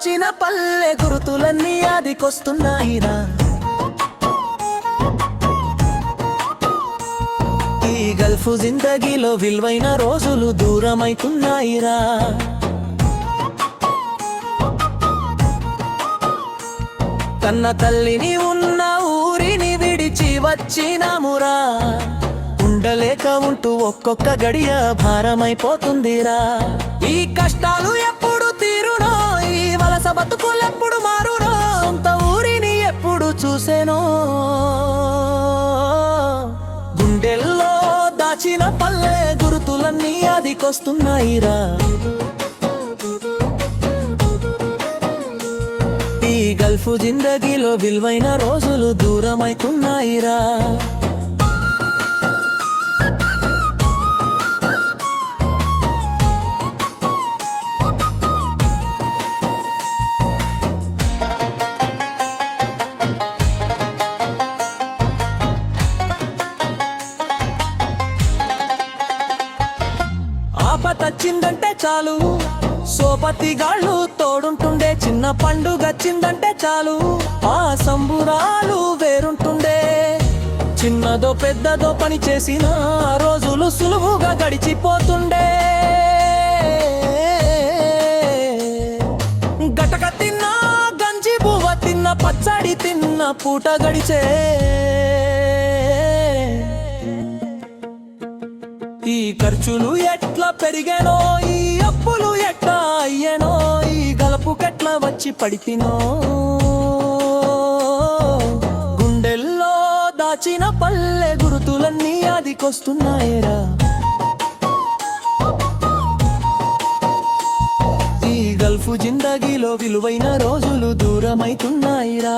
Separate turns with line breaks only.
దాచిన పల్లె గుర్తులన్నీ అదికొస్తున్నాయిరా. ఈ గల్ఫ్ జిందగీలో విలువైన రోజులు దూరమైతున్నాయిరా. కన్న తల్లిని ఉన్న ఊరిని విడిచి వచ్చినామురా. ఉండలేక ఉంటూ ఒక్కొక్క గడియ భారమైపోతుందిరా. ఈ కష్టాలు ఎప్పుడు తీరునో, ఈ వలస బతుకులెప్పుడు మారునో, సొంత ఊరిని ఎప్పుడు చూసేనో. గుండెల్లో దాచిన పల్లె గుర్తులన్నీ అదికొస్తున్నాయిరా. ఈ గల్ఫ్ జిందగీలో విలువైన రోజులు దూరమైతున్నాయిరా. ఆపతచ్చిందంటే చాలు సోపతిగాళ్ళు తోడుంటుండే. చిన్న పండుగచ్చిందంటే చాలు ఆ సంబురాలు వేరుంటుండే. చిన్నదో పెద్దదో పని చేసిన రోజులు సులువుగా గడిచిపోతుండే. గటక తిన్నా గంజి బువ్వ తిన్న పచ్చడి తిన్న పూట గడిచే. ఈ ఖర్చులు ఎట్లా పెరిగానో, ఈ అప్పులు ఎట్లా అయ్యానో, ఈ గలపుకెట్లా వచ్చి పడితినో. గుండెల్లో దాచిన పల్లె గుర్తులన్నీ అదికొస్తున్నాయిరా. ఈ గల్ఫ్ జిందగీలో విలువైన రోజులు దూరమైతున్నాయిరా.